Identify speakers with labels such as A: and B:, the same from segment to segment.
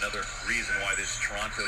A: another reason why this Toronto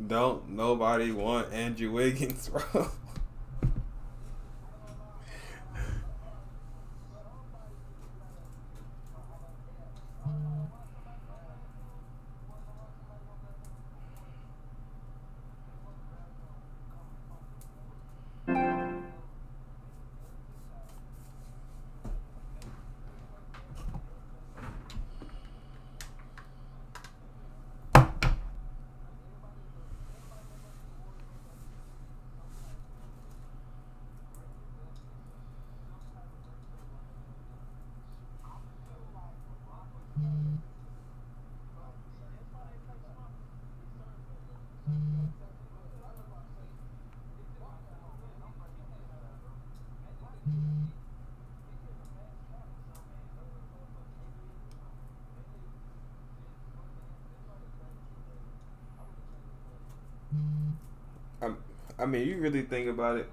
B: Don't nobody want Andrew Wiggins, bro. I mean, you really think about it.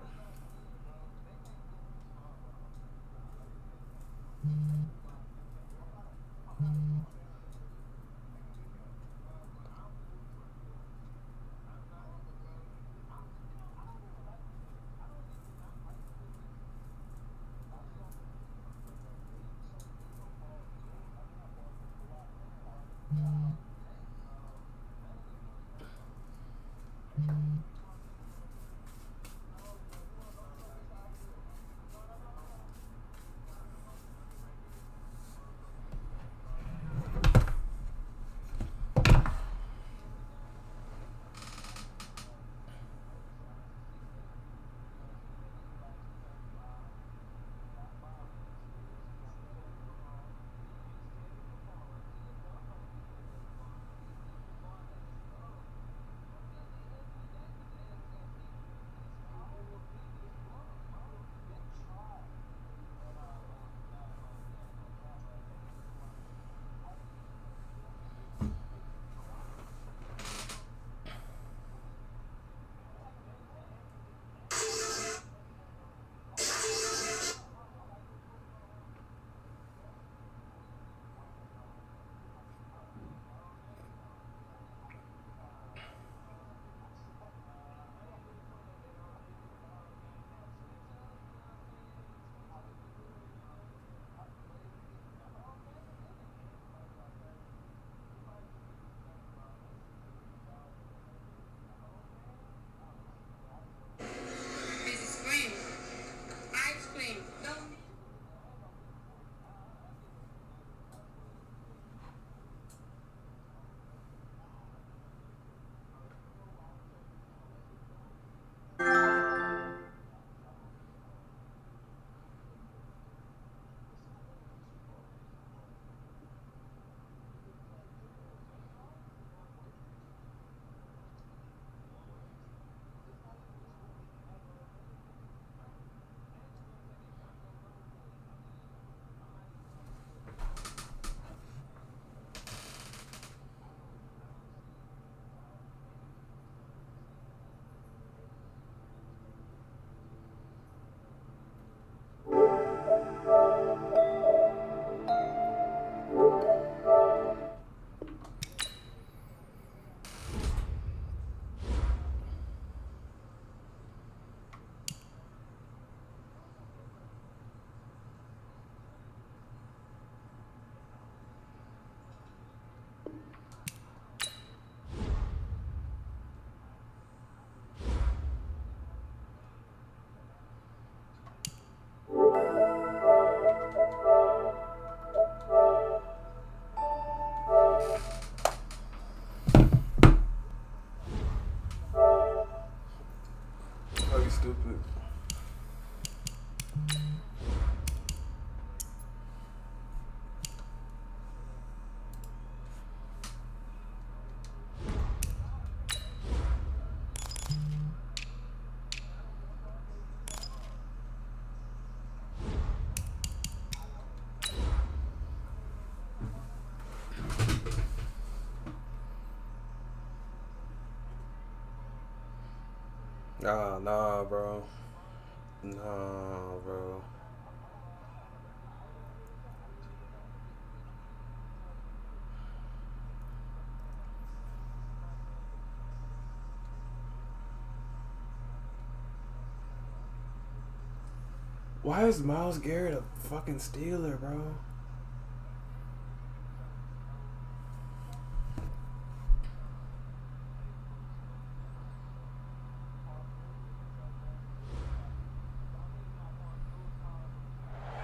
B: Nah, bro. Nah, bro. Why is Myles Garrett a fucking Steeler, bro?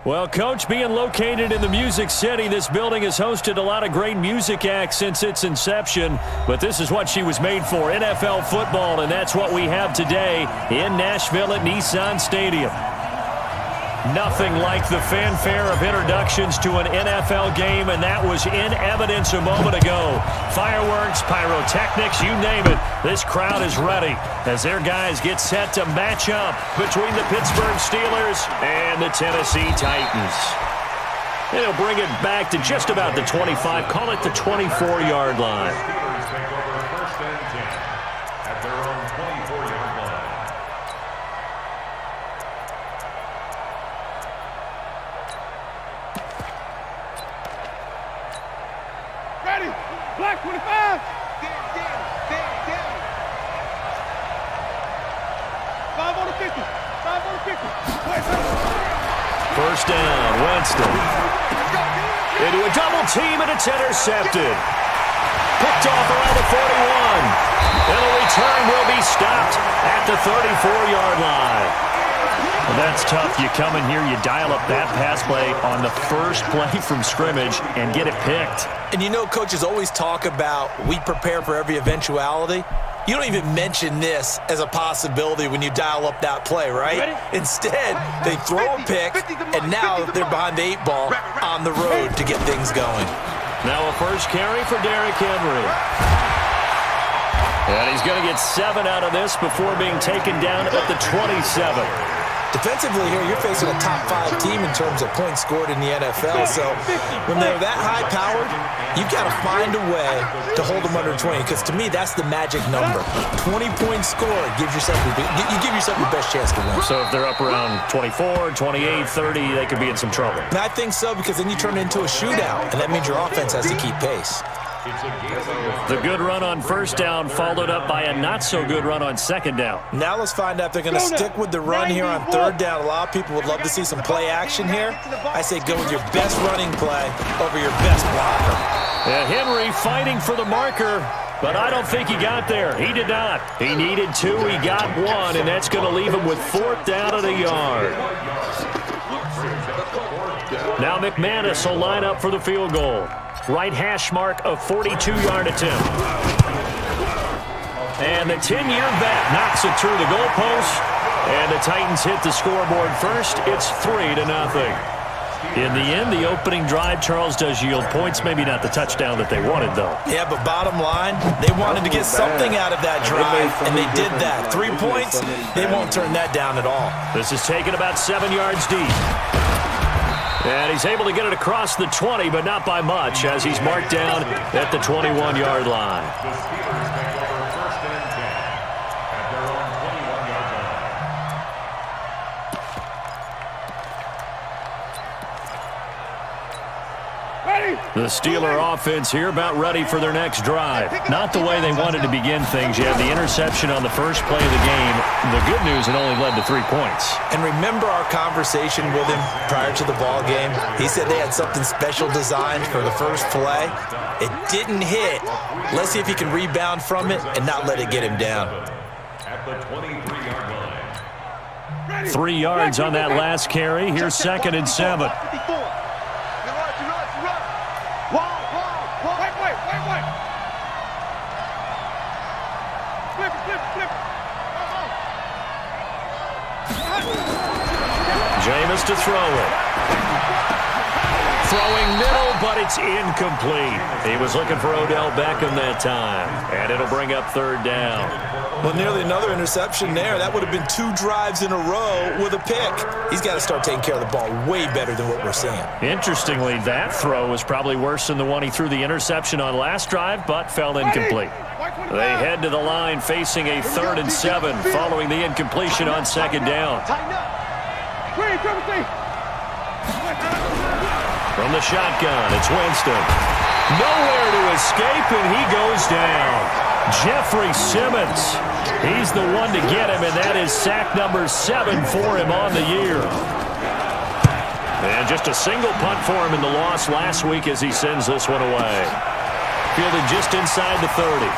C: Well, Coach, being located in the Music City, this building has hosted a lot of great music acts since its inception, but this is what she was made for, NFL football, and that's what we have today in Nashville at Nissan Stadium. Nothing like the fanfare of introductions to an NFL game, and that was in evidence a moment ago. Fireworks, pyrotechnics, you name it. This crowd is ready as their guys get set to match up between the Pittsburgh Steelers and the Tennessee Titans. And they'll bring it back to just about the 25, call it the 24-yard line.
D: Black 25. Down. 5 on the 50. 5 on the 50.
C: First down, Winston. Into a double team, and it's intercepted. Picked off around the 41. And the return will be stopped at the 34-yard line. Well, that's tough. You come in here, you dial up that pass play on the first play from scrimmage and get it picked.
E: And you know, coaches always talk about we prepare for every eventuality. You don't even mention this as a possibility when you dial up that play, right? Instead, they throw a pick, and now they're behind the 8 ball on the road to get things going.
C: Now a first carry for Derrick Henry. And he's going to get 7 out of this before being taken down at the 27.
E: Defensively here, you're facing a top-5 team in terms of points scored in the NFL. So when they're that high-powered, you've got to find a way to hold them under 20. Because to me, that's the magic number. 20 points scored gives yourself you give yourself your best chance to win.
C: So if they're up around 24, 28, 30, they could be in some trouble.
E: And I think so, because then you turn it into a shootout, and that means your offense has to keep pace.
C: The good run on first down followed up by a not-so-good run on second down.
E: Now let's find out if they're going to stick with the run here on third down. A lot of people would love to see some play action here. I say go with your best running play over your best blocker.
C: And Henry fighting for the marker, but I don't think he got there. He did not. He needed 2. He got 1, and that's going to leave him with 4th down at a yard. Now McManus will line up for the field goal. Right hash mark of 42-yard attempt. And the 10-year vet knocks it through the goalpost. And the Titans hit the scoreboard first. It's 3-0. In the end, the opening drive, Charles, does yield points. Maybe not the touchdown that they wanted, though.
E: Yeah, but bottom line, they wanted to get something out of that drive, and they did that. 3 points, they won't turn that down at all.
C: This is taken about 7 yards deep. And he's able to get it across the 20, but not by much, as he's marked down at the 21-yard line. The Steeler offense here about ready for their next drive. Not the way they wanted to begin things. You had the interception on the first play of the game. The good news, it only led to 3 points.
E: And remember our conversation with him prior to the ball game? He said they had something special designed for the first play. It didn't hit. Let's see if he can rebound from it and not let it get him down.
F: At the 23-yard line.
C: 3 yards on that last carry. Here's 2nd and 7. Jameis to throw it. Throwing middle, but it's incomplete. He was looking for Odell Beckham that time, and it'll bring up 3rd down.
E: Well, nearly another interception there. That would have been 2 drives in a row with a pick. He's got to start taking care of the ball way better than what we're seeing.
C: Interestingly, that throw was probably worse than the one he threw the interception on last drive, but fell incomplete. They head to the line facing a 3rd and 7 following the incompletion on 2nd down. From the shotgun, it's Winston. Nowhere to escape, and he goes down. Jeffrey Simmons. He's the one to get him, and that is sack number 7 for him on the year. And just a single punt for him in the loss last week as he sends this one away. Fielded just inside the 30.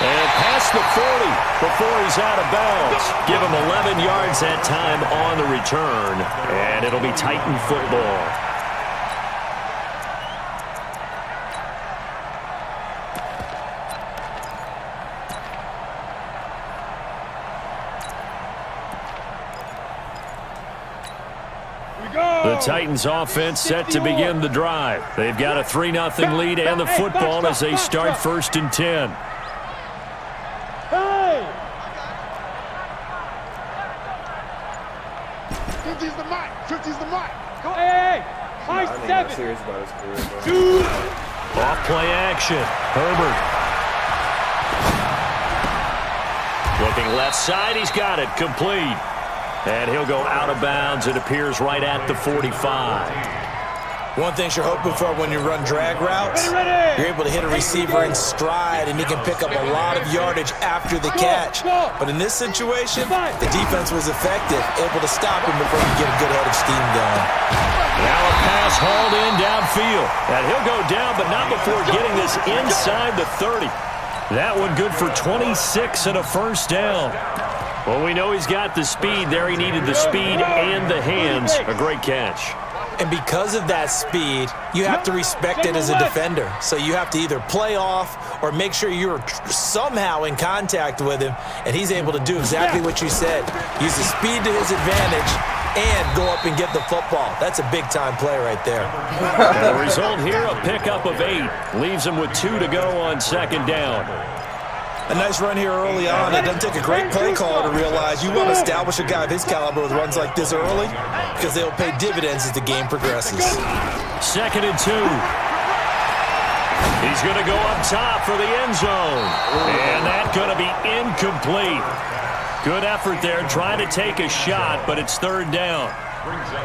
C: And past the 40 before he's out of bounds. Give him 11 yards that time on the return. And it'll be Titan football. The Titans offense set to begin the drive. They've got a 3-0 lead and the football as they start 1st and 10.
D: Hey! 50's the mic. 50's the mic. Go, hey!
B: I think
D: High
B: he's
D: 7.
B: serious about his career, bro.
C: Off play action. Herbert. Looking left side. He's got it. Complete. And he'll go out of bounds. It appears right at the 45.
E: One thing you're hoping for when you run drag routes, you're able to hit a receiver in stride, and he can pick up a lot of yardage after the catch. But in this situation, the defense was effective, able to stop him before you get a good head of steam going.
C: Now a pass hauled in downfield. And he'll go down, but not before getting this inside the 30. That one good for 26 and a 1st down. Well, we know he's got the speed there. He needed the speed and the hands. A great catch.
E: And because of that speed, you have to respect it as a defender. So you have to either play off or make sure you're somehow in contact with him, and he's able to do exactly what you said. Use the speed to his advantage and go up and get the football. That's a big-time play right there.
C: The result here, a pickup of 8. Leaves him with 2 to go on 2nd down.
E: A nice run here early on. It doesn't take a great play caller to realize you want to establish a guy of his caliber with runs like this early because they'll pay dividends as the game progresses.
C: 2nd and 2. He's going to go up top for the end zone. And that's going to be incomplete. Good effort there trying to take a shot, but it's 3rd down.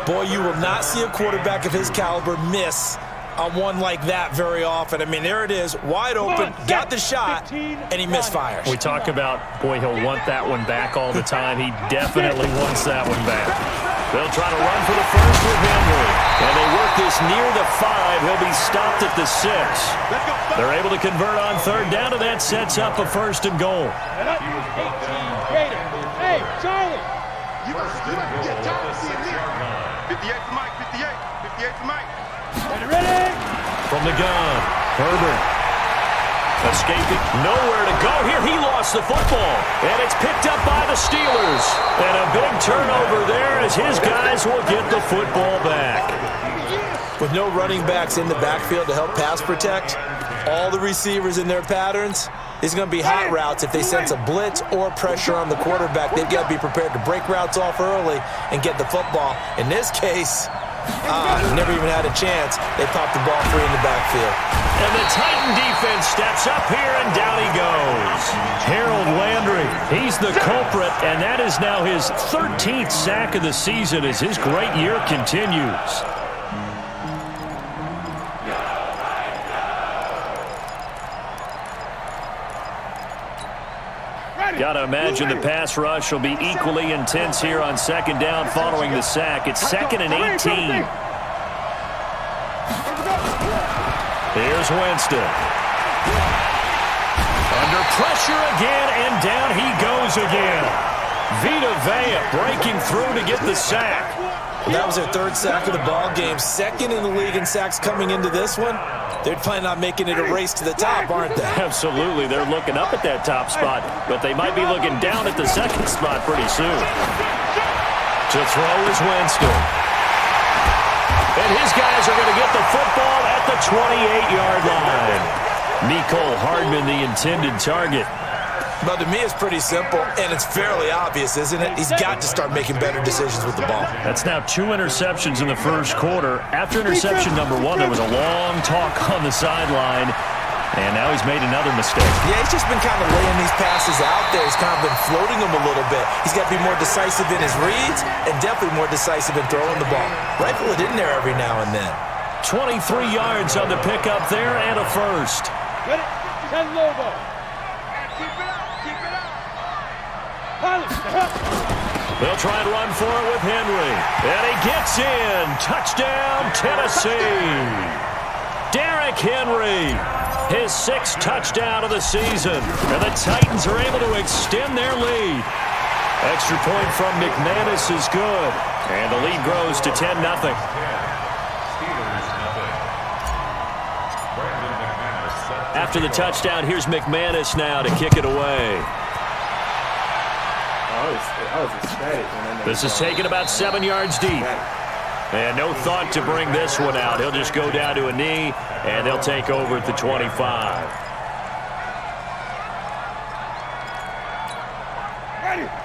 E: Boy, you will not see a quarterback of his caliber miss on one like that very often. I mean, there it is, wide open, got the shot, and he misfires.
C: We talk about, boy, he'll want that one back all the time. He definitely wants that one back. They'll try to run for the 1st with Henry. And they work this near the 5. He'll be stopped at the 6. They're able to convert on 3rd down, and that sets up a 1st and goal.
D: Hey, Charlie!
F: You must get time to see it here. 58 to Mike, 58. 58 to Mike.
D: Ready?
C: From the gun, Herbert. Escaping, nowhere to go here. He lost the football, and it's picked up by the Steelers. And a big turnover there as his guys will get the football back.
E: With no running backs in the backfield to help pass protect, all the receivers in their patterns, it's going to be hot routes. If they sense a blitz or pressure on the quarterback, they've got to be prepared to break routes off early and get the football. In this case, never even had a chance. They popped the ball free in the backfield.
C: And the Titan defense steps up here, and down he goes. Harold Landry, he's the culprit, and that is now his 13th sack of the season as his great year continues. Got to imagine the pass rush will be equally intense here on 2nd down following the sack. It's 2nd and 18. Here's Winston. Under pressure again, and down he goes again. Vita Vea breaking through to get the sack.
E: Well, that was their 3rd sack of the ball game. 2nd in the league in sacks coming into this one. They're planning on making it a race to the top, aren't they?
C: Absolutely. They're looking up at that top spot, but they might be looking down at the 2nd spot pretty soon. To throw is Winston. And his guys are going to get the football at the 28-yard line. Nicole Hardman, the intended target.
E: But to me, it's pretty simple, and it's fairly obvious, isn't it? He's got to start making better decisions with the ball.
C: That's now 2 interceptions in the 1st quarter. After interception number 1, there was a long talk on the sideline. And now he's made another mistake.
E: Yeah, he's just been kind of laying these passes out there. He's kind of been floating them a little bit. He's got to be more decisive in his reads and definitely more decisive in throwing the ball. Rifle it in there every now and then.
C: 23 yards on the pickup there and a first.
D: Ready? Send logo.
F: Keep it up. Keep it up.
C: They'll try and run for it with Henry. And he gets in. Touchdown, Tennessee. Derrick Henry. His 6th touchdown of the season. And the Titans are able to extend their lead. Extra point from McManus is good. And the lead grows to 10-0. After the touchdown, here's McManus now to kick it away.
B: I was ecstatic when
C: This is taken about 7 yards deep. And no thought to bring this one out. He'll just go down to a knee, and they'll take over at the 25.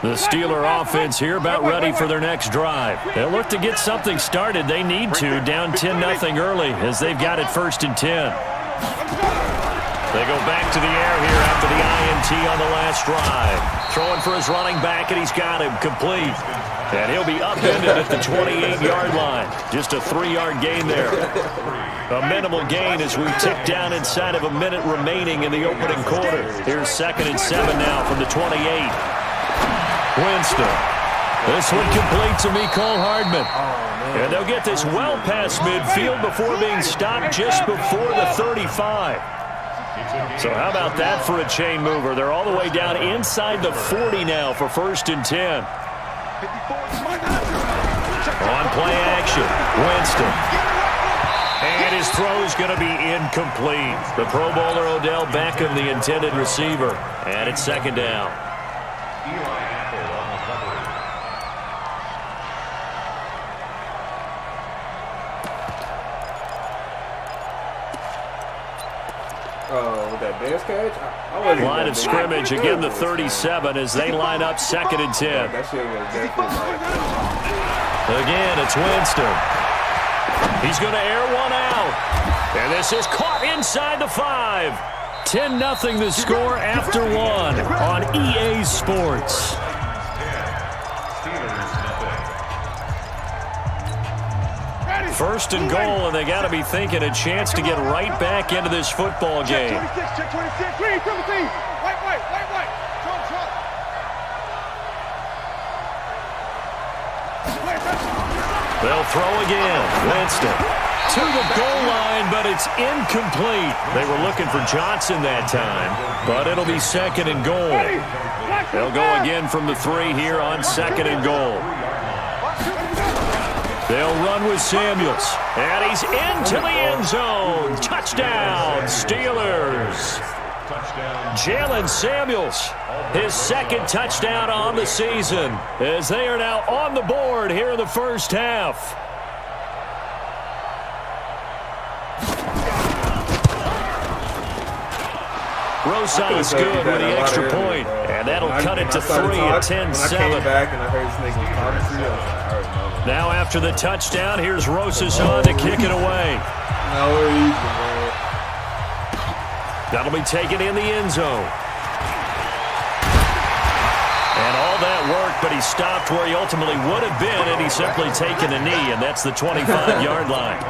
C: The Steeler offense here about ready for their next drive. They'll look to get something started. They need to, down 10-0 early as they've got it 1st and 10. They go back to the air here after the INT on the last drive. Throwing for his running back, and he's got him complete. And he'll be upended at the 28-yard line. Just a 3-yard gain there. A minimal gain as we tick down inside of a minute remaining in the opening quarter. Here's 2nd and 7 now from the 28. Winston. This one complete to Mecole Hardman. And they'll get this well past midfield before being stopped just before the 35. So how about that for a chain mover? They're all the way down inside the 40 now for 1st and 10. On play action, Winston. And his throw's going to be incomplete. The Pro Bowler Odell Beckham, the intended receiver. And it's 2nd down.
B: with that dance catch,
C: Line of scrimmage, again the 37 as they line up 2nd and 10.
B: That shit was definitely
C: Again, it's Winston. He's going to air one out. And this is caught inside the 5. 10-0 the score after 1 on EA Sports. First and goal, and they got to be thinking a chance to get right back into this football game.
D: Check 26. Read, Timothy. White. Trump.
C: They'll throw again. Winston to the goal line, but it's incomplete. They were looking for Johnson that time, but it'll be 2nd and goal. They'll go again from the 3 here on 2nd and goal. They'll run with Samuels, and he's into the end zone. Touchdown, Steelers. Jalen Samuels, his 2nd touchdown on the season, as they are now on the board here in the first half. Rosas good with the extra point, and that'll cut it to 3 at 10-7. Now after the touchdown, here's Rosas on to kick it away. That'll be taken in the end zone. And all that worked, but he stopped where he ultimately would have been, and he's simply taken a knee, and that's the 25-yard line.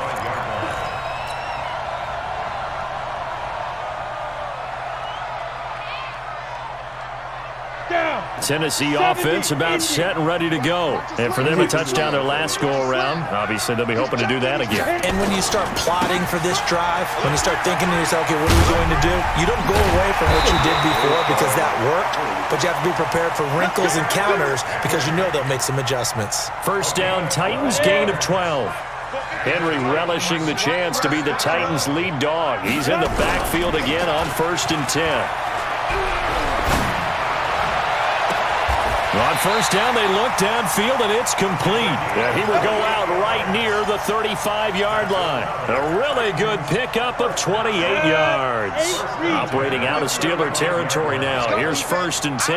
C: Tennessee offense about set and ready to go. And for them to touch down their last go-around, obviously they'll be hoping to do that again.
E: And when you start plotting for this drive, when you start thinking to yourself, okay, what are we going to do? You don't go away from what you did before because that worked, but you have to be prepared for wrinkles and counters because you know they'll make some adjustments.
C: First down, Titans, gain of 12. Henry relishing the chance to be the Titans' lead dog. He's in the backfield again on 1st and 10. On first down, they look downfield, and it's complete. Yeah, he will go out right near the 35-yard line. A really good pickup of 28 yards. Operating out of Steeler territory now. Here's 1st and 10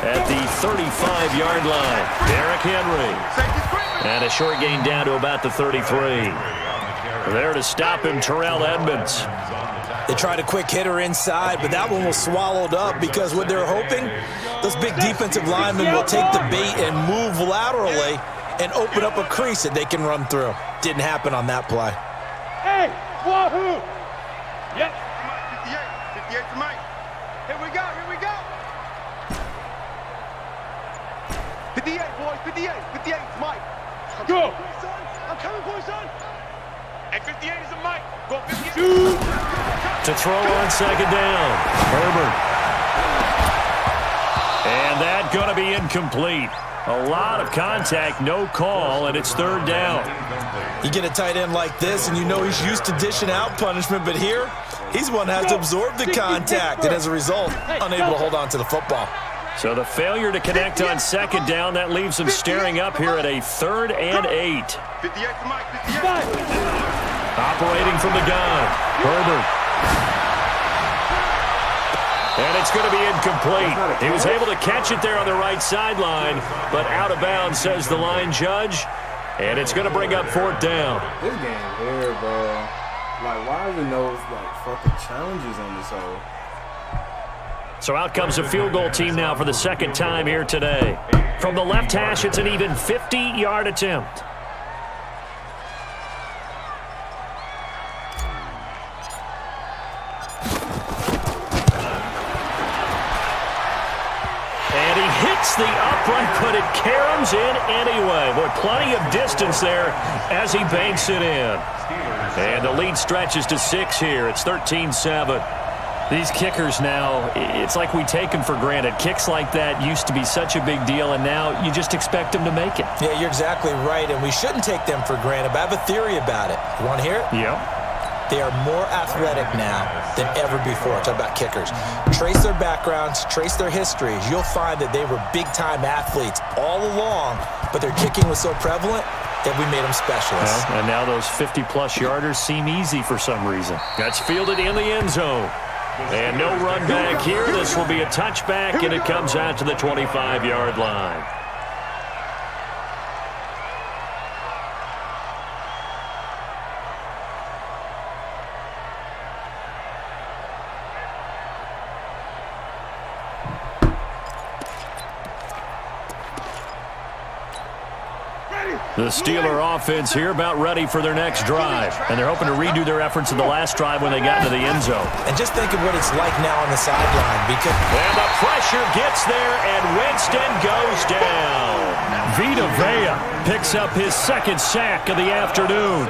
C: at the 35-yard line. Derrick Henry. And a short gain down to about the 33. There to stop him, Terrell Edmonds.
E: They tried a quick hitter inside, but that one was swallowed up because what they're hoping, those big defensive linemen will take the bait and move laterally and open up a crease that they can run through. Didn't happen on that play.
D: Hey, wahoo! Yep.
F: 58 to Mike. Here we go, here we go. 58, boys, 58. 58 to Mike.
D: Go.
F: I'm coming for you, son.
D: Hey, 58 is a Mike. Go 58.
C: To throw on second down. Herbert. And that going to be incomplete. A lot of contact, no call, and it's third down.
E: You get a tight end like this, and you know he's used to dishing out punishment, but here, he's one that has to absorb the contact, and as a result, unable to hold on to the football.
C: So the failure to connect on second down, that leaves him staring up here at a 3rd and 8.
F: 58 to Mike, 58.
C: Operating from the gun, Herbert. And it's going to be incomplete. He was able to catch it there on the right sideline, but out of bounds, says the line judge. And it's going to bring up 4th down.
B: This game here, bro. Like, why are there no, fucking challenges on this hole?
C: So out comes a field goal team now for the second time here today. From the left hash, it's an even 50-yard attempt. And he hits the upright, but it caroms in anyway. Boy, plenty of distance there as he banks it in. And the lead stretches to 6 here. It's 13-7. These kickers now, it's like we take them for granted. Kicks like that used to be such a big deal, and now you just expect them to make it.
E: Yeah, you're exactly right, and we shouldn't take them for granted, but I have a theory about it. You want to hear it?
C: Yep.
E: They are more athletic now than ever before. Talk about kickers. Trace their backgrounds, trace their histories. You'll find that they were big-time athletes all along, but their kicking was so prevalent that we made them specialists.
C: Well, and now those 50-plus yarders seem easy for some reason. That's fielded in the end zone. And no run back here. This will be a touchback, and it comes out to the 25-yard line. The Steeler offense here about ready for their next drive. And they're hoping to redo their efforts in the last drive when they got into the end zone.
E: And just think of what it's like now on the sideline.
C: And the pressure gets there, and Winston goes down. Vita Vea picks up his 2nd sack of the afternoon.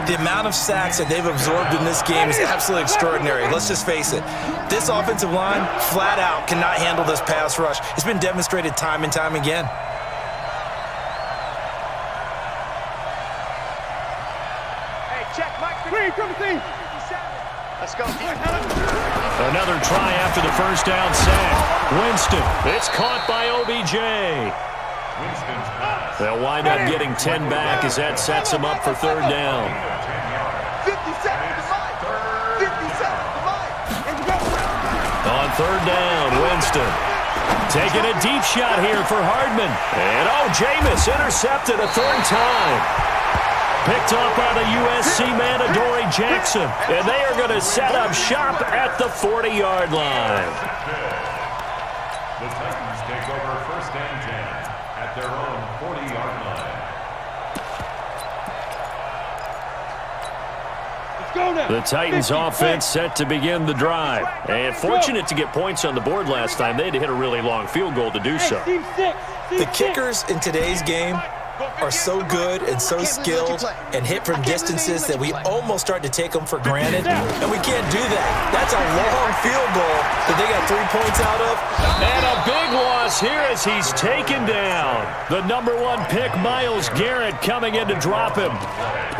E: The amount of sacks that they've absorbed in this game is absolutely extraordinary. Let's just face it. This offensive line, flat out, cannot handle this pass rush. It's been demonstrated time and time again.
F: Let's go.
C: Another try after the first down sack. Winston, it's caught by OBJ. They'll wind up getting 10 back as that sets them up for 3rd down.
F: 50 seconds to Mike. 50 seconds to Mike.
C: On 3rd down, Winston taking a deep shot here for Hardman. And Jameis intercepted a 3rd time. Picked up by the USC man, Adoree Jackson. And they are going to set up shop at the 40-yard line.
G: The Titans take over 1st and 10 at their own 40-yard line.
D: Let's go now.
C: The Titans offense set to begin the drive. And fortunate to get points on the board last time. They had to hit a really long field goal to do so.
E: The kickers in today's game are so good and so skilled and hit from distances that we almost start to take them for granted, and we can't do that. That's a long field goal that they got 3 points out of.
C: And a big loss here as he's taken down. The number 1 pick, Myles Garrett, coming in to drop him.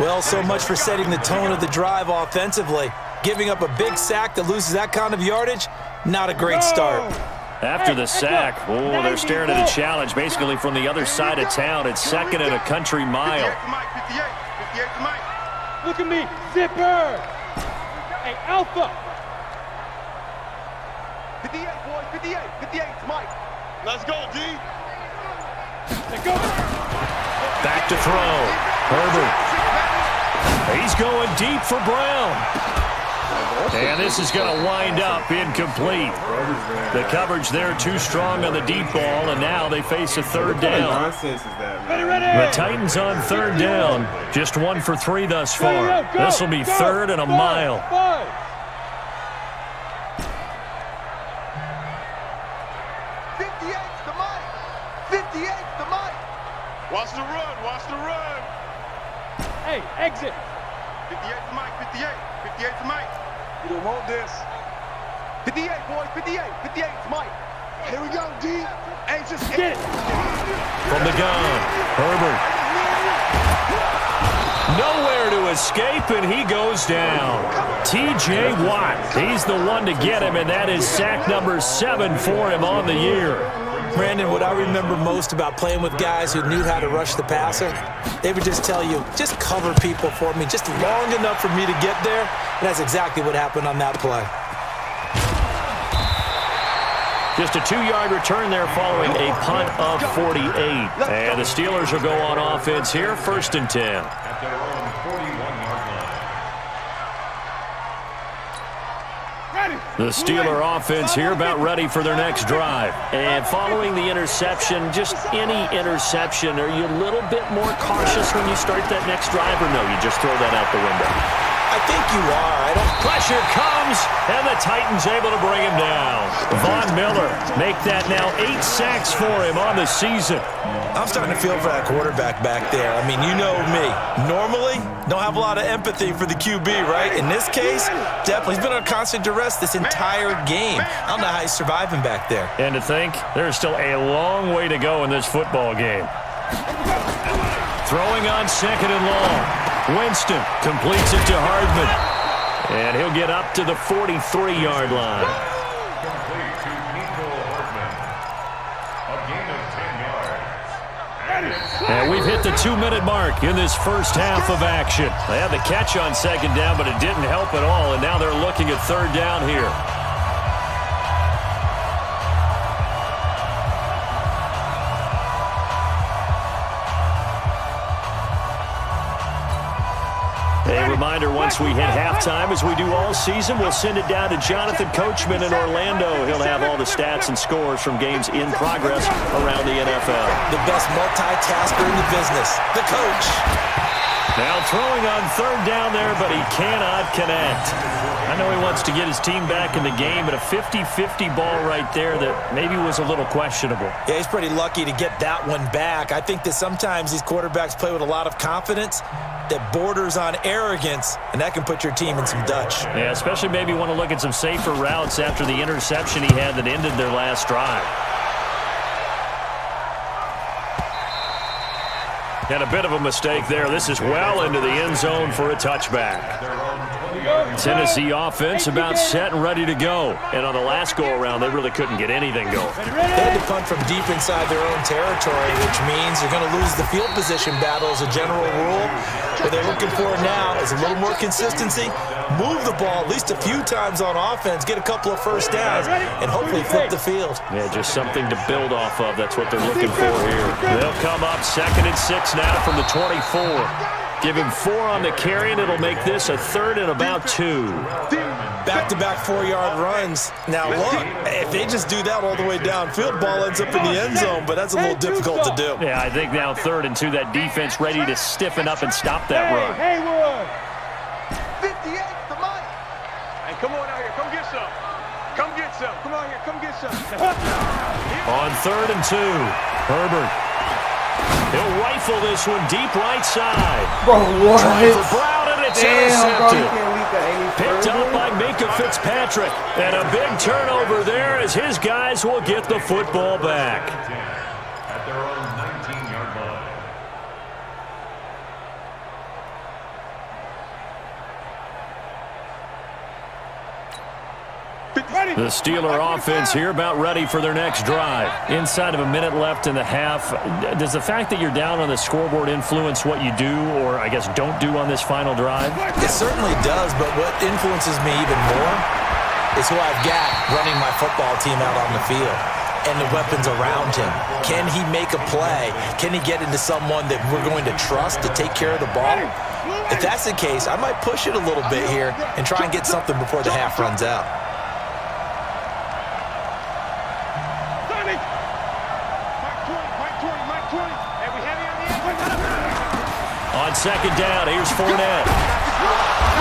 E: Well, so much for setting the tone of the drive offensively. Giving up a big sack that loses that kind of yardage, not a great start.
C: After the sack, they're staring at a challenge basically from the other side of town. It's 2nd and a country mile.
F: 58 to Mike.
D: Look at me, zipper. Hey, Alpha.
F: 58, boys, 58. 58 to Mike. Let's go, D.
D: Let's go.
C: Back to throw. Herbert. He's going deep for Brown. And this is going to wind up incomplete. The coverage there too strong on the deep ball, and now they face a third down.
B: What nonsense is that, man?
C: The Titans on third down. Just 1 for 3 thus far. This will be third and a mile.
F: 58's the mic. 58's the mic. Watch the run. Watch the run.
D: Hey, exit.
F: 58's the mic. 58. 58's the mic. You don't want this. 58, boys. 58. 58's mic. Here we go, D. Hey, just
D: Get it.
C: From the gun, Herbert. Nowhere to escape, and he goes down. T.J. Watt, he's the one to get him, and that is sack number 7 for him on the year.
E: Brandon, what I remember most about playing with guys who knew how to rush the passer, they would just tell you, just cover people for me, just long enough for me to get there. And that's exactly what happened on that play.
C: Just a 2-yard return there following a punt of 48. And the Steelers will go on offense here, 1st and 10.
G: At their own 41-yard line.
C: The Steeler offense here about ready for their next drive. And following the interception, just any interception, are you a little bit more cautious when you start that next drive, or no, you just throw that out the window?
E: I think you are.
C: Pressure comes, and the Titans able to bring him down. Von Miller make that now 8 sacks for him on the season.
E: I'm starting to feel for that quarterback back there. I mean, you know me. Normally, don't have a lot of empathy for the QB, right? In this case, definitely. He's been under constant duress this entire game. I don't know how he's surviving back there.
C: And to think, there's still a long way to go in this football game. Throwing on 2nd and long. Winston completes it to Hardman. And he'll get up to the 43-yard line.
G: Complete to Nico Hardman. A gain of 10 yards.
C: And we've hit the 2-minute mark in this first half of action. They had the catch on 2nd down, but it didn't help at all. And now they're looking at 3rd down here. A reminder, once we hit halftime, as we do all season, we'll send it down to Jonathan Coachman in Orlando. He'll have all the stats and scores from games in progress around the NFL.
E: The best multitasker in the business, the coach.
C: Now throwing on 3rd down there, but he cannot connect. I know he wants to get his team back in the game, but a 50-50 ball right there that maybe was a little questionable.
E: Yeah, he's pretty lucky to get that one back. I think that sometimes these quarterbacks play with a lot of confidence that borders on arrogance, and that can put your team in some Dutch.
C: Yeah, especially maybe want to look at some safer routes after the interception he had that ended their last drive. And a bit of a mistake there. This is well into the end zone for a touchback. Tennessee offense about set and ready to go. And on the last go-around, they really couldn't get anything going.
E: They had to punt from deep inside their own territory, which means you're going to lose the field position battle as a general rule. What they're looking for now is a little more consistency, move the ball at least a few times on offense, get a couple of first downs, and hopefully flip the field.
C: Yeah, just something to build off of. That's what they're looking for here. They'll come up 2nd and 6 now from the 24. Give him 4 on the carry, and it'll make this a 3rd and about 2.
E: Back-to-back 4-yard runs. Now, look, if they just do that all the way downfield, ball ends up in the end zone, but that's a little difficult to do.
C: Yeah, I think now 3rd and 2, that defense ready to stiffen up and stop that run.
D: Haywood.
F: 58's the mic.
D: Hey, come on out here. Come get some. Come get some. Come on here. Come get some.
C: On 3rd and 2, Herbert. He'll rifle this one deep right side.
B: Bro, what?
C: Trying for Brown, and it's
B: Damn, bro, you
C: intercepted.
B: can't leave that any
C: Picked
B: further.
C: up by Minka Fitzpatrick. And a big turnover there as his guys will get the football back.
G: At their own 19-yard line.
C: The Steeler offense here about ready for their next drive. Inside of a minute left in the half. Does the fact that you're down on the scoreboard influence what you do, or I guess don't do on this final drive?
E: It certainly does, but what influences me even more is who I've got running my football team out on the field. and the weapons around him. Can he make a play? Can he get into someone that we're going to trust to take care of the ball? If that's the case, I might push it a little bit here and try and get something before the half runs out.
C: On second down, here's Fournette.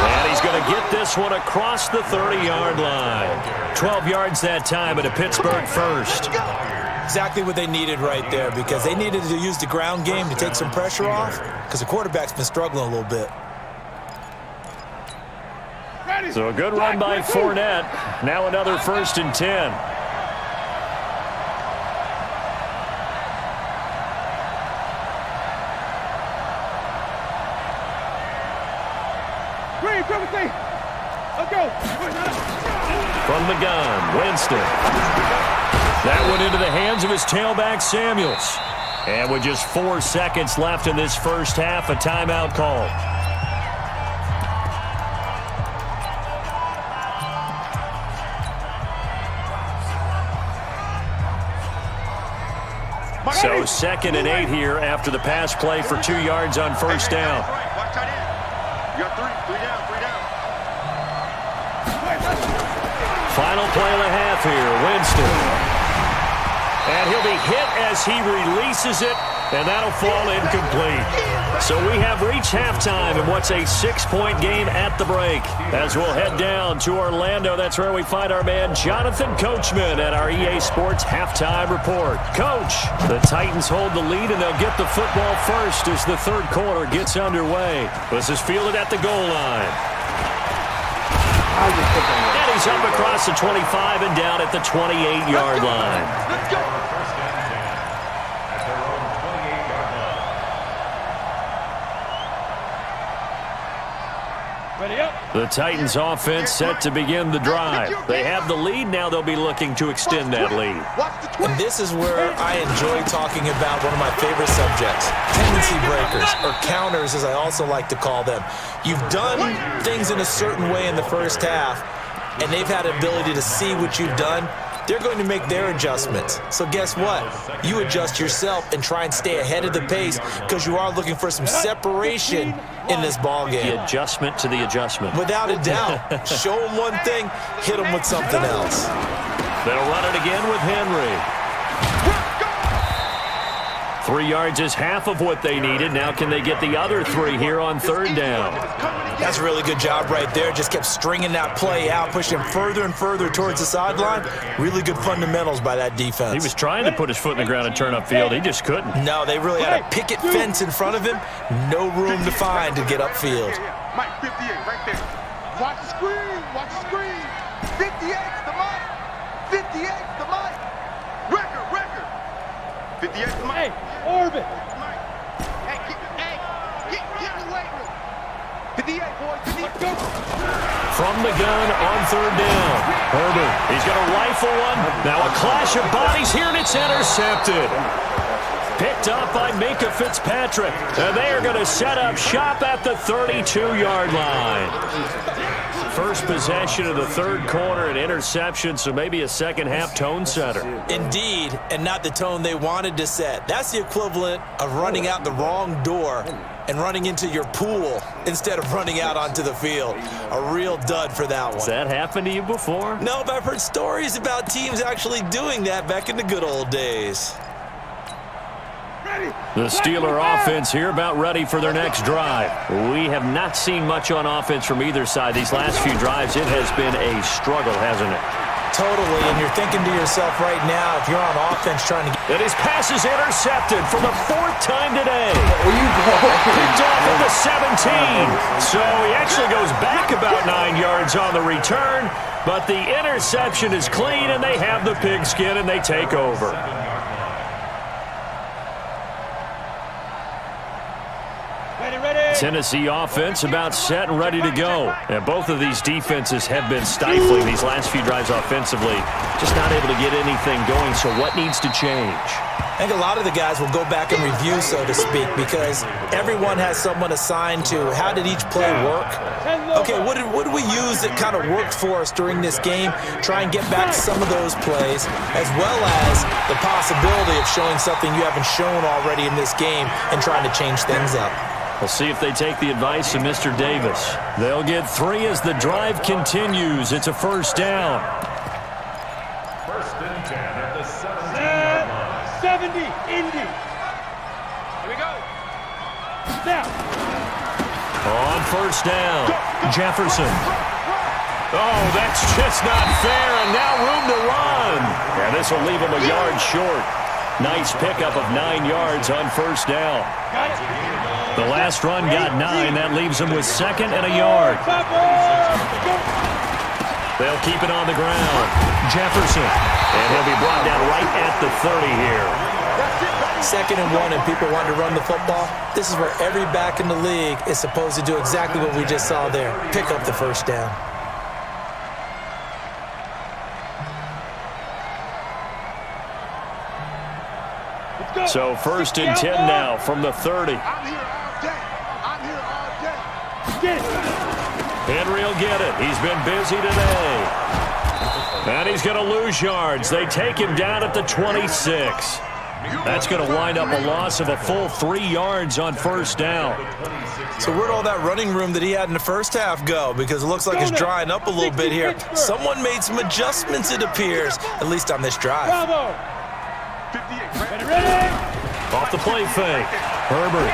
C: And he's going to get this one across the 30-yard line. 12 yards that time at a Pittsburgh first.
E: Exactly what they needed right there, because they needed to use the ground game to take some pressure off, because the quarterback's been struggling a little bit.
C: So a good run by Fournette. Now another 1st and 10.
D: Let's go.
C: From the gun, Winston. That went into the hands of his tailback, Samuels. And with just 4 seconds left in this first half, a timeout called. So 2nd and 8 here after the pass play for 2 yards on first down.
F: You got three down.
C: Final play of the half here, Winston. And he'll be hit as he releases it, and that'll fall incomplete. So we have reached halftime in what's a 6-point game at the break. As we'll head down to Orlando, that's where we find our man Jonathan Coachman at our EA Sports Halftime Report. Coach, the Titans hold the lead, and they'll get the football first as the third quarter gets underway. This is fielded at the goal line. And he's up across the 25 and down at the 28-yard line.
F: Let's go.
G: First and 10 at their own 28-yard line.
D: Ready up.
C: The Titans offense set to begin the drive. They have the lead. Now they'll be looking to extend that lead.
E: And this is where I enjoy talking about one of my favorite subjects, tendency breakers, or counters as I also like to call them. You've done things in a certain way in the first half, and they've had the ability to see what you've done. They're going to make their adjustments. So guess what? You adjust yourself and try and stay ahead of the pace, because you are looking for some separation in this ball game.
C: The adjustment to the adjustment.
E: Without a doubt. Show them one thing, hit them with something else.
C: They'll run it again with Henry. 3 yards is half of what they needed. Now can they get the other 3 here on third down?
E: That's a really good job right there. Just kept stringing that play out, pushing him further and further towards the sideline. Really good fundamentals by that defense.
C: He was trying to put his foot in the ground and turn upfield. He just couldn't.
E: No, they really had a picket fence in front of him. No room to find to get upfield.
F: Mike, 58, right there. Watch the screen. Watch the screen. 58's the Mike. 58's the Mike. Record. 58's the Mike.
D: Hey, orbit.
F: Hey, get away with it. 58, boys. 58.
C: From the gun on third down. Herbert, he's going to rifle one. Now a clash of bodies here, and it's intercepted. Picked up by Minka Fitzpatrick. And they are going to set up shop at the 32-yard line. First possession of the third quarter, an interception, so maybe a second-half tone setter.
E: Indeed, and not the tone they wanted to set. That's the equivalent of running out the wrong door and running into your pool instead of running out onto the field. A real dud for that one.
C: Has that happened to you before?
E: No, but I've heard stories about teams actually doing that back in the good old days.
C: The Steeler offense here about ready for their next drive. We have not seen much on offense from either side. These last few drives, it has been a struggle, hasn't it?
E: Totally, and you're thinking to yourself right now, if you're on offense trying to get...
C: And his pass is intercepted for the 4th time today. Picked off at the 17. So he actually goes back about 9 yards on the return, but the interception is clean, and they have the pigskin, and they take over. Tennessee offense about set and ready to go. And both of these defenses have been stifling these last few drives offensively. Just not able to get anything going, so what needs to change?
E: I think a lot of the guys will go back and review, so to speak, because everyone has someone assigned to how did each play work. Okay, what did we use that kind of worked for us during this game? Try and get back to some of those plays, as well as the possibility of showing something you haven't shown already in this game and trying to change things up.
C: We'll see if they take the advice of Mr. Davis. They'll get 3 as the drive continues. It's a first down.
G: First and 10 at the 17-yard line.
D: 70, Indy. Here we go. Snap.
C: On first down, Jefferson. Oh, that's just not fair, and now room to run. And this will leave him a yard short. Nice pickup of 9 yards on first down. The last run got 9. That leaves him with 2nd and a yard. They'll keep it on the ground. Jefferson. And he'll be brought down right at the 30 here.
E: 2nd and 1 and people want to run the football. This is where every back in the league is supposed to do exactly what we just saw there. Pick up the first down.
C: So first and 10 now from the 30.
F: I'm here all day. I'm here all day.
D: Get it.
C: Henry will get it. He's been busy today. And he's going to lose yards. They take him down at the 26. That's going to wind up a loss of a full 3 yards on first down.
E: So where'd all that running room that he had in the first half go? Because it looks like it's drying up a little bit here. Someone made some adjustments, it appears, at least on this drive.
D: Bravo.
F: 58.
D: Ready.
C: Off the play fake. Herbert.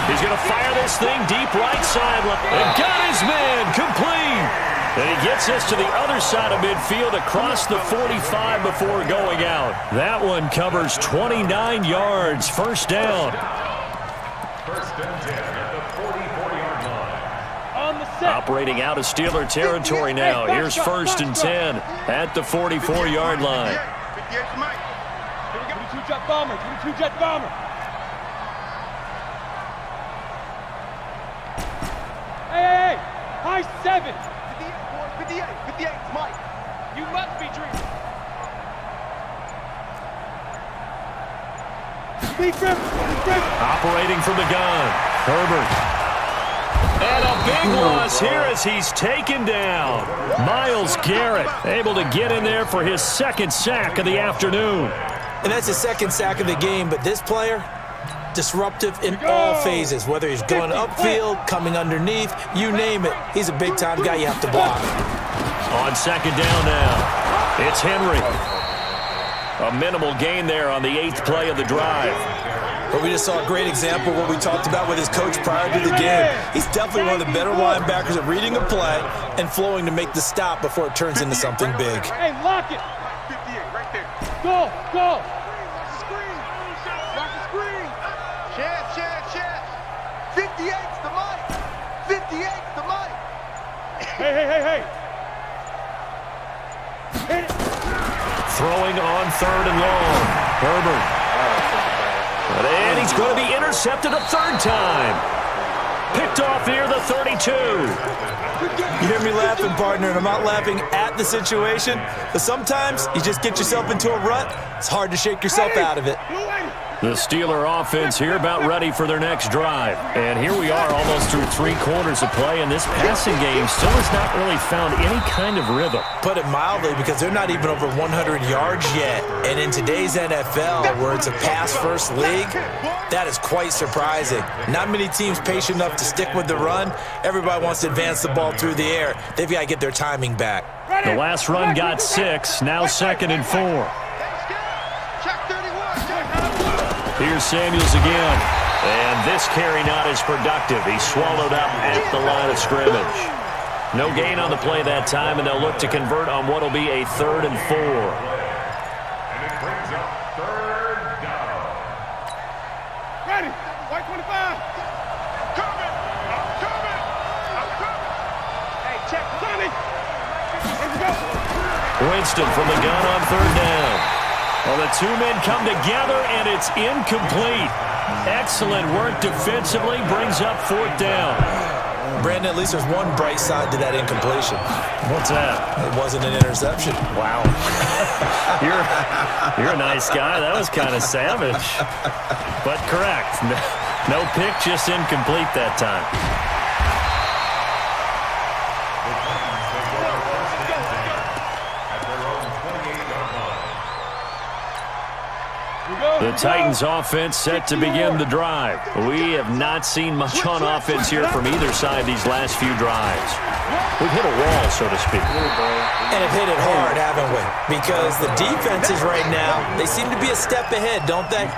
C: He's going to fire this thing deep right sideline. And got his man complete. And he gets us to the other side of midfield across the 45 before going out. That one covers 29 yards. First down.
G: First and 10 at the 44-yard line.
D: On the set.
C: Operating out of Steeler territory now. Here's first and 10 at the 44-yard line.
F: 58 Mike.
D: Here we go. 22 jet bomber. 22 jet bomber. Hey. High 7.
F: 58, 58 Mike.
D: You must be dreaming. Big grip.
C: Operating from the gun. Herbert. And a big loss here as he's taken down. Myles Garrett able to get in there for his 2nd sack of the afternoon.
E: And that's his 2nd sack of the game, but this player, disruptive in all phases, whether he's going upfield, coming underneath, you name it. He's a big-time guy you have to block.
C: On 2nd down now, it's Henry. A minimal gain there on the 8th play of the drive.
E: But we just saw a great example of what we talked about with his coach prior to the game. He's definitely one of the better linebackers at reading a play and flowing to make the stop before it turns into something big.
D: Hey, lock it.
F: 58 right there.
D: Go.
F: Watch the screen. Watch the screen. Chance. 58's the mic. 58's the mic.
D: Hey. Hit it.
C: Throwing on 3rd and long. Herbert. And he's going to be intercepted a 3rd time. Picked off near the 32.
E: You hear me laughing, partner, and I'm not laughing at the situation, but sometimes you just get yourself into a rut. It's hard to shake yourself out of it.
C: The Steeler offense here about ready for their next drive. And here we are almost through 3 quarters of play, and this passing game still has not really found any kind of rhythm.
E: Put it mildly, because they're not even over 100 yards yet. And in today's NFL, where it's a pass-first league, that is quite surprising. Not many teams patient enough to stick with the run. Everybody wants to advance the ball through the air. They've got to get their timing back.
C: The last run got 6, now 2nd and 4.
F: Check 31.
C: Here's Samuels again. And this carry not as productive. He's swallowed up at the line of scrimmage. No gain on the play that time, and they'll look to convert on what will be a 3rd and 4.
G: And it brings up 3rd down.
D: Ready. White 25.
F: Coming.
D: Hey, check. Sonny. Here we go.
C: Winston from the gun on 3rd down. Well, the 2 men come together, and it's incomplete. Excellent work defensively. Brings up 4th down.
E: Brandon, at least there's one bright side to that incompletion.
C: What's that?
E: It wasn't an interception.
C: Wow. You're a nice guy. That was kind of savage. But correct. No pick, just incomplete that time. The Titans offense set to begin the drive. We have not seen much on offense here from either side these last few drives. We've hit a wall, so to speak.
E: And have hit it hard, haven't we? Because the defenses right now, they seem to be a step ahead, don't they?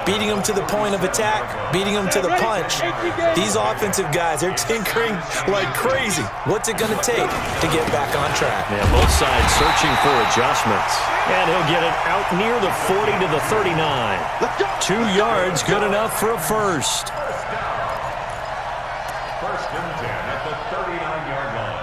E: Beating them to the point of attack, beating them to the punch. These offensive guys, they're tinkering like crazy. What's it going to take to get back on track?
C: Yeah, both sides searching for adjustments. And he'll get it out near the 40 to the 39. 2 yards, good enough for a first.
G: First and 10 at the 39-yard line.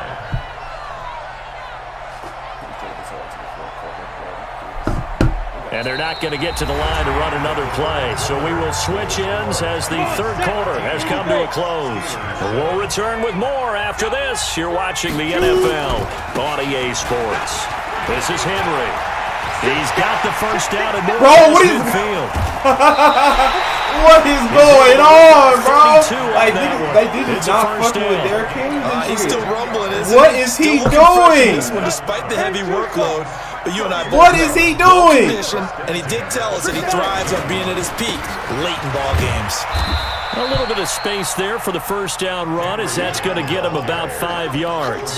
C: And they're not going to get to the line to run another play. So we will switch ends as the 3rd quarter has come to a close. We'll return with more after this. You're watching the NFL on EA Sports. This is Henry. He's got the first down and more.
B: Bro, what is
C: midfield.
B: What is going on, bro?
C: 32
B: Like,
C: on
B: they did
C: It's a
B: not
C: first
B: fucking with
C: down.
B: Derrick Henry.
E: He's still rumbling, isn't
B: What
E: he?
B: is he
E: Still looking fresh in
B: doing?
E: This one, despite the heavy workload. But you and I both
B: What
E: know,
B: is he
E: well
B: doing?
E: conditioned, and he did tell us that he thrives on being at his peak late in ball games.
C: A little bit of space there for the first down run, as that's going to get him about 5 yards.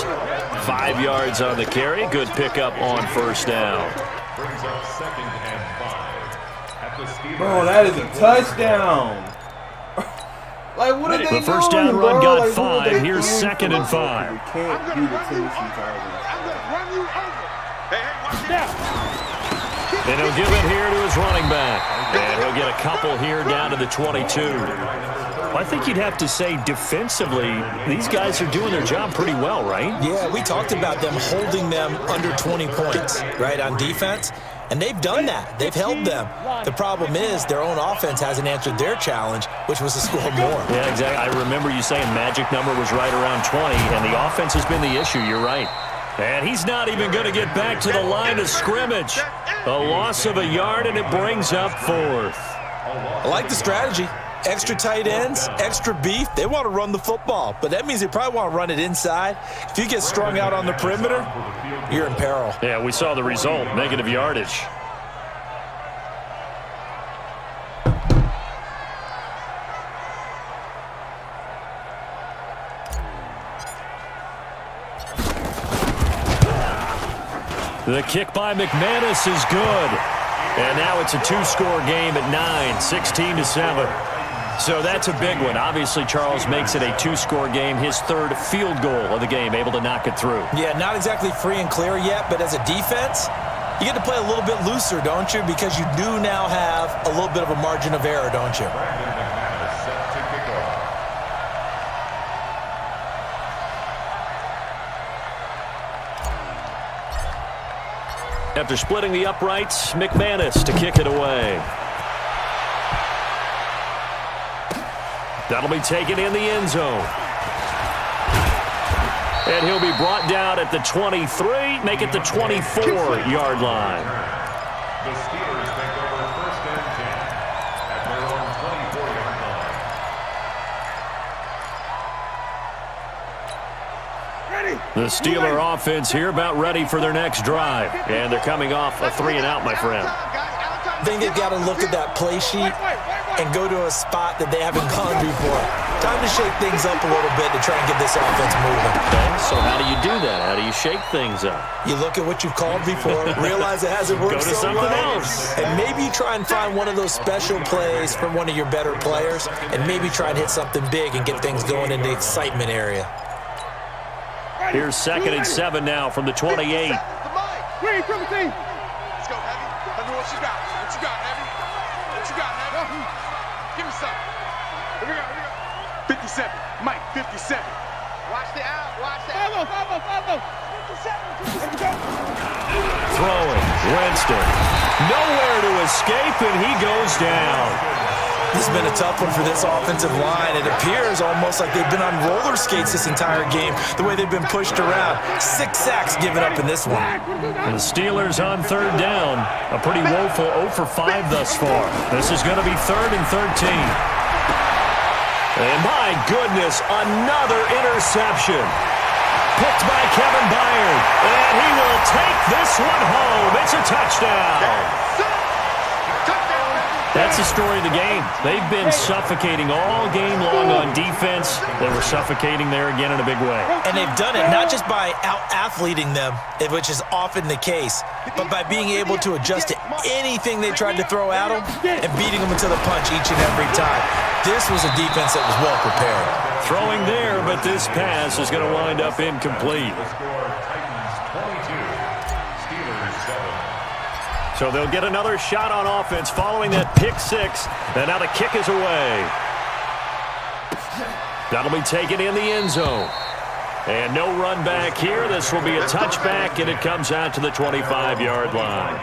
C: 5 yards on the carry. Good pickup on first down.
G: Brings up 2nd and 5 at the Steelers.
B: Bro, that is a touchdown. Like, what are they doing,
C: The first down
B: bro?
C: run got
B: Like, what are
C: 5.
B: they
C: Here's
B: doing?
C: 2nd and 5.
B: We can't do the Tennessee Titans.
F: I'm going to run you over. Hey, watch out.
C: And he'll give it here to his running back. And he'll get a couple here down to the 22. I think you'd have to say defensively, these guys are doing their job pretty well, right?
E: Yeah, we talked about them holding them under 20 points, right, on defense. And they've done that. They've held them. The problem is their own offense hasn't answered their challenge, which was to score more.
C: Yeah, exactly. I remember you saying magic number was right around 20, and the offense has been the issue. You're right. And he's not even going to get back to the line of scrimmage. A loss of a yard, and it brings up 4th.
E: I like the strategy. Extra tight ends, extra beef. They want to run the football, but that means they probably want to run it inside. If you get strung out on the perimeter, you're in peril.
C: Yeah, we saw the result, negative yardage. The kick by McManus is good. And now it's a 2-score game at 9, 16-7. So that's a big one. Obviously, Charles makes it a 2-score game, his 3rd field goal of the game, able to knock it through.
E: Yeah, not exactly free and clear yet, but as a defense, you get to play a little bit looser, don't you? Because you do now have a little bit of a margin of error, don't you?
G: Set to kick off.
C: After splitting the uprights, McManus to kick it away. That'll be taken in the end zone. And he'll be brought down at the 23, make it the 24-yard line.
G: The Steelers take over 1st and 10 at their own 24-yard line.
C: The Steeler offense here about ready for their next drive. And they're coming off a 3-and-out, my friend.
E: I think they've got to look at that play sheet and go to a spot that they haven't gone before. Time to shake things up a little bit to try and get this offense moving.
C: Okay, so how do you do that? How do you shake things up?
E: You look at what you've called before, realize it hasn't worked
C: Go to
E: so
C: something
E: well,
C: else.
E: and maybe try and find one of those special plays from one of your better players, and maybe try and hit something big and get things going in the excitement area.
C: Here's 2nd and 7 now from the 28.
F: Green, triple team. Let's go, Heavy. Tell me what you got. What you got, Heavy? What you got, Heavy? Give me something. Here we go, here we go. 57. Mike, 57. Watch the out. Watch the out. Follow. 57.
C: Throwing. Winston. Nowhere to escape, and he goes down.
E: This has been a tough one for this offensive line. It appears almost like they've been on roller skates this entire game, the way they've been pushed around. 6 sacks given up in this one.
C: And the Steelers on third down. A pretty woeful 0 for 5 thus far. This is going to be 3rd and 13. And my goodness, another interception. Picked by Kevin Byard. And he will take this one home. It's a touchdown. That's the story of the game. They've been suffocating all game long on defense. They were suffocating there again in a big way.
E: And they've done it not just by out-athleting them, which is often the case, but by being able to adjust to anything they tried to throw at them and beating them into the punch each and every time. This was a defense that was well prepared.
C: Throwing there, but this pass is going to wind up incomplete. So they'll get another shot on offense following that pick 6. And now the kick is away. That'll be taken in the end zone. And no run back here. This will be a touchback, and it comes out to the 25-yard line.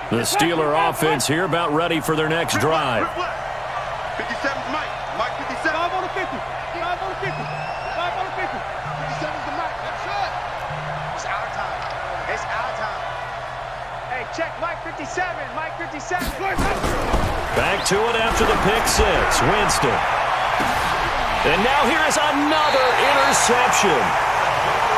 C: The Steeler offense here about ready for their next drive.
F: 57's Mike. Mike 57. 5 on the 50. 5 on the 50. 5 on the 50. 57's the Mike. That's it. It's our time. It's our time.
D: Hey, check Mike 57. Mike 57.
C: Back to it after the pick 6. Winston. And now here is another interception.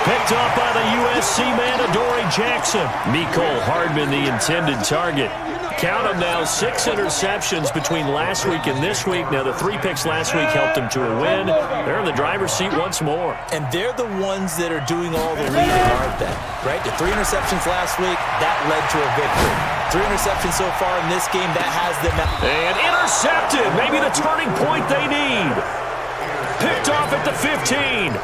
C: Picked up by the USC man, Adoree Jackson. Mecole Hardman, the intended target. Count them now, 6 interceptions between last week and this week. Now, the 3 picks last week helped them to a win. They're in the driver's seat once more.
E: And they're the ones that are doing all the leading, aren't they? Right? The 3 interceptions last week, that led to a victory. 3 interceptions so far in this game, that has them out.
C: And intercepted. Maybe the turning point they need. Picked off at the 15.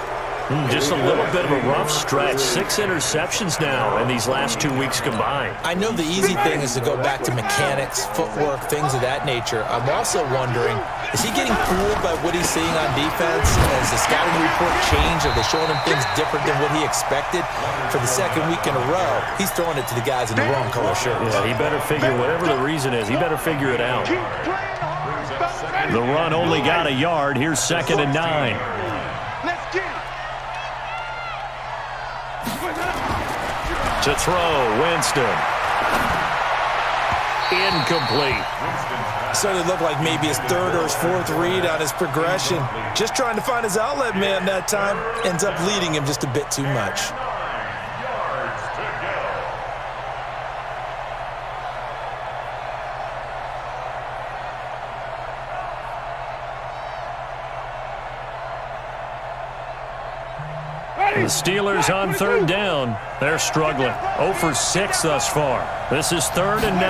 C: Just a little bit of a rough stretch. 6 interceptions now in these last 2 weeks combined.
E: I know the easy thing is to go back to mechanics, footwork, things of that nature. I'm also wondering, is he getting fooled by what he's seeing on defense? Has the scouting report changed? Are they showing him things different than what he expected? For the 2nd week in a row, he's throwing it to the guys in the wrong color shirts.
C: Yeah, he better figure, whatever the reason is, he better figure it out. The run only got a yard. Here's 2nd and 9.
F: Let's get it.
C: To throw, Winston. Incomplete.
E: Started to look like maybe his 3rd or his 4th read on his progression. Just trying to find his outlet man that time. Ends up leading him just a bit too much.
C: The Steelers on 3rd down. They're struggling. 0 for 6 thus far. This is 3rd and 9.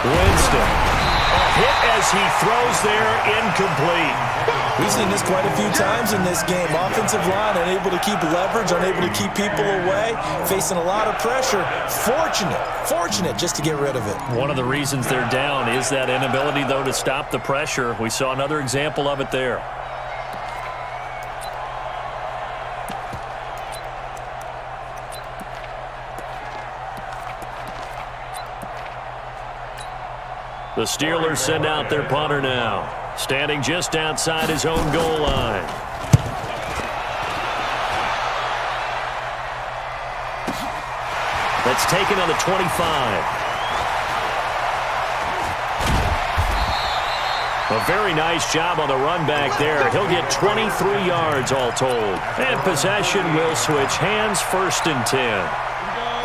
C: Winston. A hit as he throws there, incomplete.
E: We've seen this quite a few times in this game. Offensive line unable to keep leverage, unable to keep people away, facing a lot of pressure. Fortunate just to get rid of it.
C: One of the reasons they're down is that inability, though, to stop the pressure. We saw another example of it there. The Steelers send out their punter now, standing just outside his own goal line. That's taken on the 25. A very nice job on the run back there. He'll get 23 yards all told. And possession will switch hands, 1st and 10.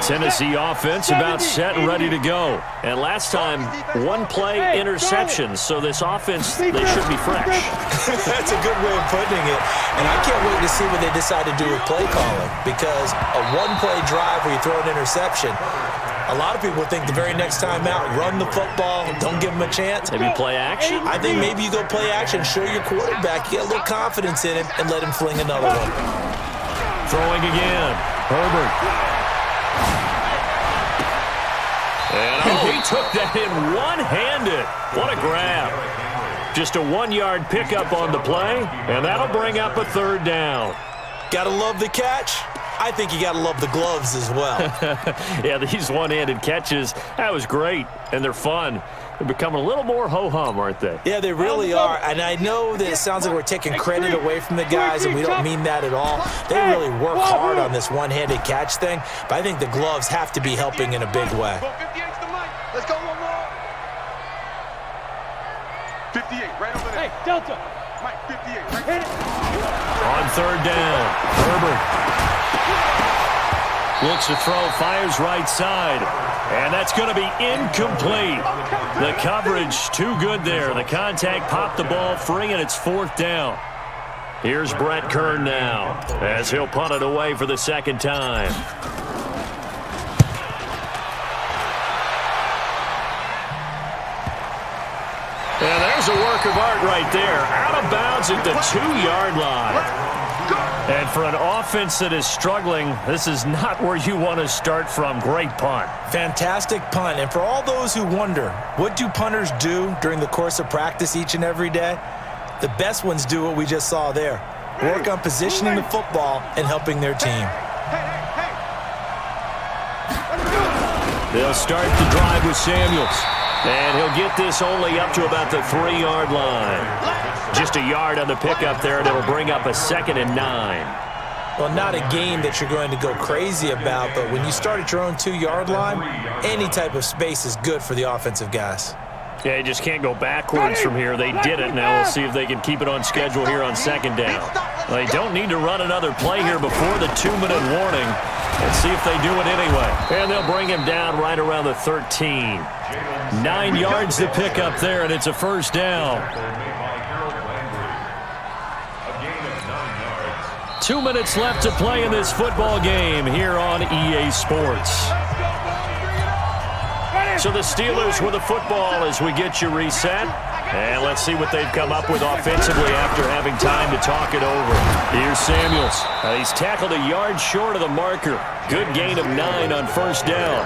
C: Tennessee offense about set and ready to go. And last time, 1 play interception. So this offense, they should be fresh.
E: That's a good way of putting it. And I can't wait to see what they decide to do with play calling. Because a 1-play drive where you throw an interception, a lot of people think the very next time out, run the football, don't give them a chance.
C: Maybe play action?
E: I think maybe you go play action, show your quarterback, get a little confidence in him, and let him fling another one.
C: Throwing again. Herbert. And he took that in one-handed. What a grab. Just a 1-yard pickup on the play, and that'll bring up a 3rd down.
E: Gotta love the catch. I think you gotta love the gloves as well.
C: Yeah, these one-handed catches, that was great, and they're fun. They're becoming a little more ho-hum, aren't they?
E: Yeah, they really are. And I know that it sounds like we're taking credit away from the guys, and we don't mean that at all. They really work hard on this one-handed catch thing, but I think the gloves have to be helping in a big way.
F: Let's go one more. 58, right over there.
D: Hey, Delta.
F: Mike, 58, right there.
C: On 3rd down, Herbert looks to throw, fires right side, and that's going to be incomplete. The coverage too good there. The contact popped the ball free, and it's 4th down. Here's Brett Kern now as he'll punt it away for the 2nd time. And there's a work of art right there. Out of bounds at the 2-yard line. And for an offense that is struggling, this is not where you want to start from. Great punt.
E: Fantastic punt. And for all those who wonder, what do punters do during the course of practice each and every day? The best ones do what we just saw there. Work on positioning the football and helping their team.
C: They'll start the drive with Samuels. And he'll get this only up to about the 3-yard line. Just a yard on the pickup there, and it'll bring up a 2nd and 9.
E: Well, not a game that you're going to go crazy about, but when you start at your own 2-yard line, any type of space is good for the offensive guys.
C: Yeah, you just can't go backwards from here. They did it. Now we'll see if they can keep it on schedule here on 2nd down. They don't need to run another play here before the 2-minute warning. Let's see if they do it anyway. And they'll bring him down right around the 13. 9 yards to pick up there, and it's a 1st down. 2 minutes left to play in this football game here on EA Sports. So the Steelers with the football as we get you reset. And let's see what they've come up with offensively after having time to talk it over. Here's Samuels. He's tackled a yard short of the marker. Good gain of 9 on 1st down.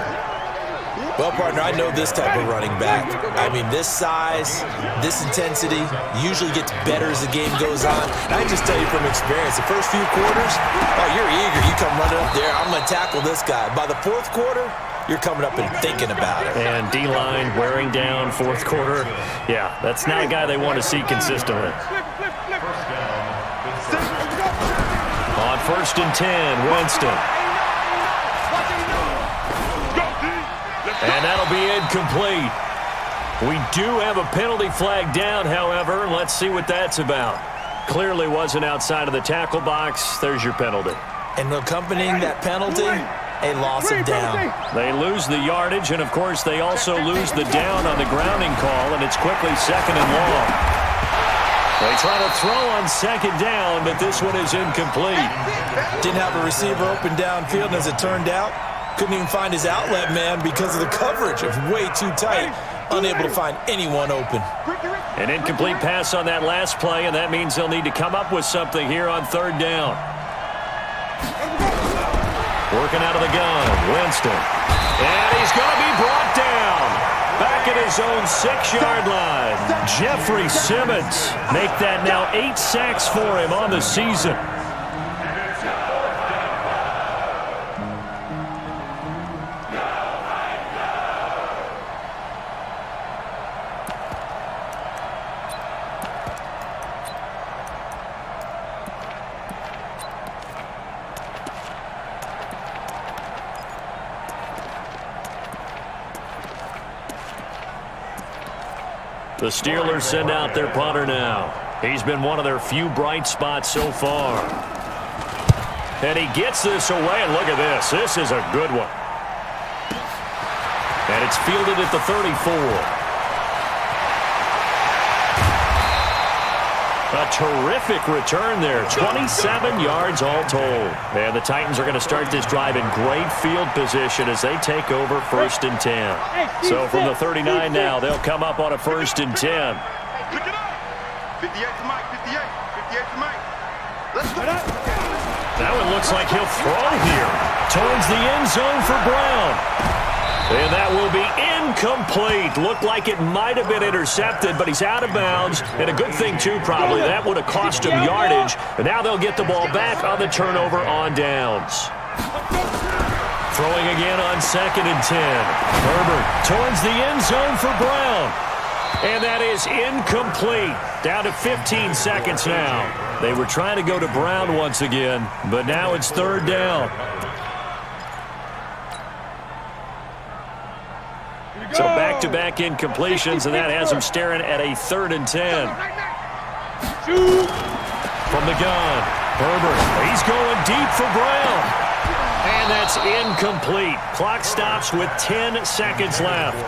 E: Well, partner, I know this type of running back. I mean, this size, this intensity usually gets better as the game goes on. And I just tell you from experience, the first few quarters, oh, you're eager. You come running up there, I'm going to tackle this guy. By the 4th quarter, you're coming up and thinking about it.
C: And D-line wearing down 4th quarter. Yeah, that's not a guy they want to see consistently. On 1st and 10, Winston. And that'll be incomplete. We do have a penalty flag down, however. Let's see what that's about. Clearly wasn't outside of the tackle box. There's your penalty.
E: And accompanying that penalty, a loss of down.
C: They lose the yardage, and, of course, they also lose the down on the grounding call, and it's quickly 2nd and long. They try to throw on 2nd down, but this one is incomplete.
E: Didn't have a receiver open downfield, and as it turned out, couldn't even find his outlet man because of the coverage. It was way too tight, unable to find anyone open.
C: An incomplete pass on that last play, and that means they'll need to come up with something here on 3rd down. Working out of the gun, Winston. And he's going to be brought down. Back at his own 6-yard line. Jeffrey Simmons make that now 8 sacks for him on the season. The Steelers send out their punter now. He's been one of their few bright spots so far. And he gets this away, and look at this. This is a good one. And it's fielded at the 34. A terrific return there. 27 yards all told. And the Titans are going to start this drive in great field position as they take over 1st and 10. So from the 39 now, they'll come up on a 1st and 10.
F: Pick it up. 58 to Mike, 58. 58 to Mike. Let's go.
C: That one looks like he'll throw here towards the end zone for Brown. And that will be incomplete. Looked like it might have been intercepted, but he's out of bounds. And a good thing, too, probably. That would have cost him yardage. And now they'll get the ball back on the turnover on downs. Throwing again on 2nd and 10. Herbert towards the end zone for Brown. And that is incomplete. Down to 15 seconds now. They were trying to go to Brown once again, but now it's 3rd down. So back-to-back incompletions, and that has him staring at a 3rd and 10. From the gun, Herbert, he's going deep for Brown. And that's incomplete. Clock stops with 10 seconds left.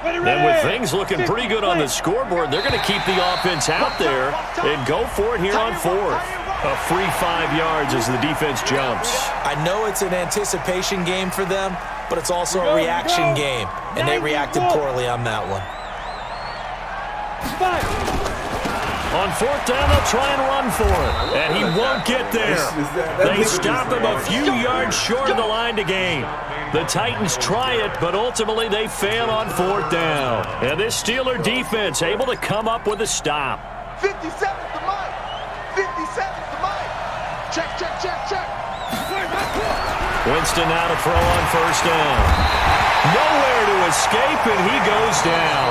C: And with things looking pretty good on the scoreboard, they're going to keep the offense out there and go for it here on 4th. A free 5 yards as the defense jumps.
E: I know it's an anticipation game for them, but it's also a reaction game, and they reacted poorly on that one.
C: On 4th down, they'll try and run for it, and he won't get there. They stop him a few yards short of the line to gain. The Titans try it, but ultimately they fail on 4th down. And this Steeler defense able to come up with a stop.
F: 57 to Mike. 57 to Mike. Check, check, check, check.
C: Winston now to throw on 1st down. Nowhere to escape, and he goes down.